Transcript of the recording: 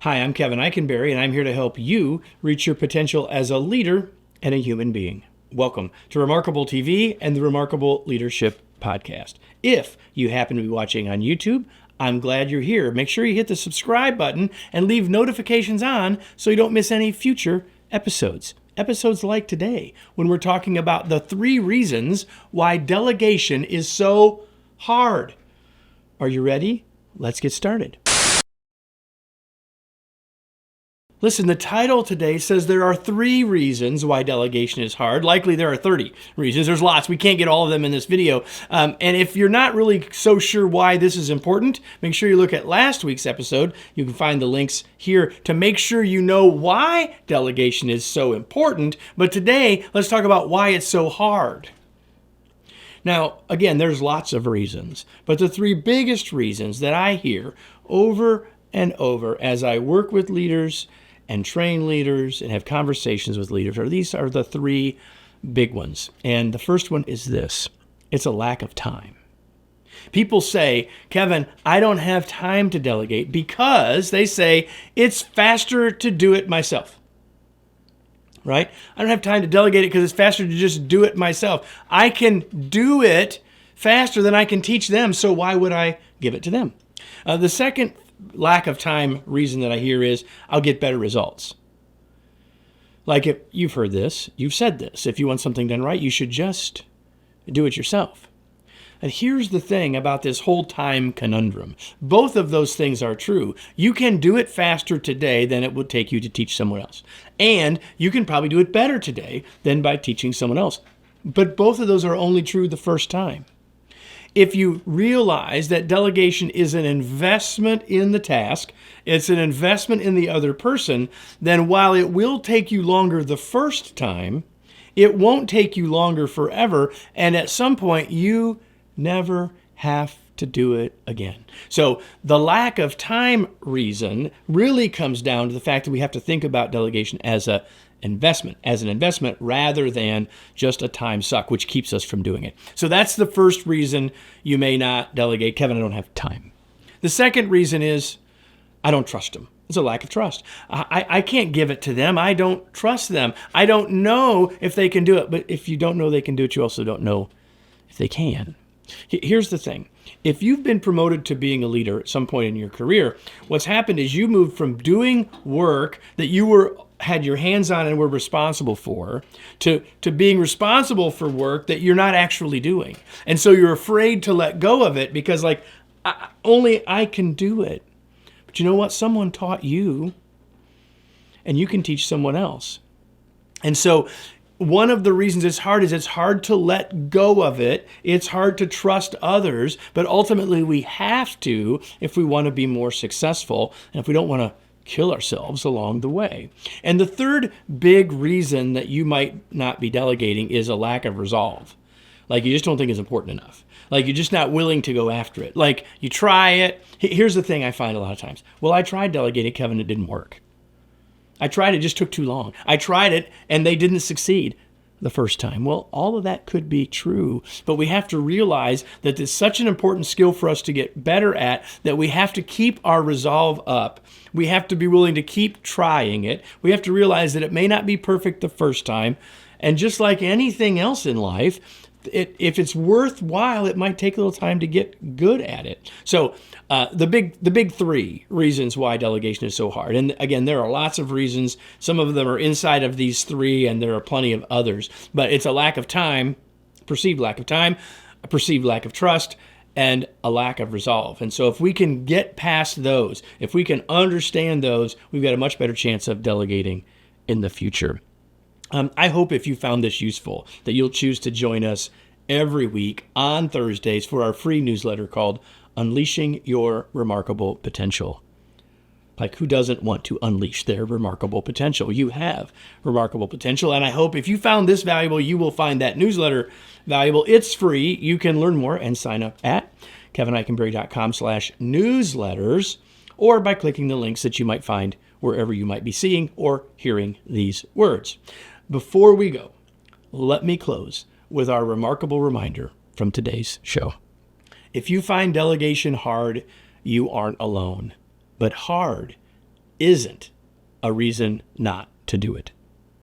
Hi, I'm Kevin Eikenberry, and I'm here to help you reach your potential as a leader and a human being. Welcome to Remarkable TV and the Remarkable Leadership Podcast. If you happen to be watching on YouTube, I'm glad you're here. Make sure you hit the subscribe button and leave notifications on so you don't miss any future episodes. Episodes like today, when we're talking about the 3 reasons why delegation is so hard. Are you ready? Let's get started. Listen, the title today says there are 3 reasons why delegation is hard. Likely there are 30 reasons. There's lots. We can't get all of them in this video. And if you're not really so sure why this is important, make sure you look at last week's episode. You can find the links here to make sure you know why delegation is so important. But today, let's talk about why it's so hard. Now, again, there's lots of reasons, but the 3 biggest reasons that I hear over and over as I work with leaders and train leaders and have conversations with leaders, these are the 3 big ones. And the first one is this: it's a lack of time. People say, Kevin, I don't have time to delegate because they say it's faster to do it myself. Right? I don't have time to delegate it because it's faster to just do it myself. I can do it faster than I can teach them, so why would I give it to them? The second lack of time reason that I hear is I'll get better results. Like, if you've heard this, you've said this, if you want something done right, you should just do it yourself. And here's the thing about this whole time conundrum. Both of those things are true. You can do it faster today than it would take you to teach someone else. And you can probably do it better today than by teaching someone else. But both of those are only true the first time. If you realize that delegation is an investment in the task, it's an investment in the other person, then while it will take you longer the first time, it won't take you longer forever. And at some point, you never have to do it again. So the lack of time reason really comes down to the fact that we have to think about delegation as an investment rather than just a time suck, which keeps us from doing it. So that's the first reason you may not delegate. Kevin, I don't have time. The second reason is I don't trust them. It's a lack of trust. I can't give it to them. I don't trust them. I don't know if they can do it. But if you don't know they can do it, you also don't know if they can. Here's the thing. If you've been promoted to being a leader at some point in your career, what's happened is you moved from doing work that you had your hands on and were responsible for to being responsible for work that you're not actually doing. And so you're afraid to let go of it because only I can do it. But you know what? Someone taught you and you can teach someone else. And so one of the reasons it's hard is it's hard to let go of it. It's hard to trust others, but ultimately we have to if we want to be more successful and if we don't want to kill ourselves along the way. And the third big reason that you might not be delegating is a lack of resolve. Like, you just don't think it's important enough. Like, you're just not willing to go after it. Like, you try it. Here's the thing I find a lot of times. Well, I tried delegating, Kevin, it didn't work. I tried it just took too long. I tried it and they didn't succeed the first time. Well, all of that could be true, but we have to realize that it's such an important skill for us to get better at that we have to keep our resolve up. We have to be willing to keep trying it. We have to realize that it may not be perfect the first time. And just like anything else in life, if it's worthwhile, it might take a little time to get good at it. So the big 3 reasons why delegation is so hard. And again, there are lots of reasons. Some of them are inside of these 3, and there are plenty of others. But it's a lack of time, perceived lack of time, a perceived lack of trust, and a lack of resolve. And so if we can get past those, if we can understand those, we've got a much better chance of delegating in the future. I hope if you found this useful that you'll choose to join us every week on Thursdays for our free newsletter called Unleashing Your Remarkable Potential. Like, who doesn't want to unleash their remarkable potential? You have remarkable potential, and I hope if you found this valuable, you will find that newsletter valuable. It's free. You can learn more and sign up at kevineikenberry.com/newsletters or by clicking the links that you might find wherever you might be seeing or hearing these words. Before we go, let me close with our remarkable reminder from today's show. If you find delegation hard, you aren't alone. But hard isn't a reason not to do it.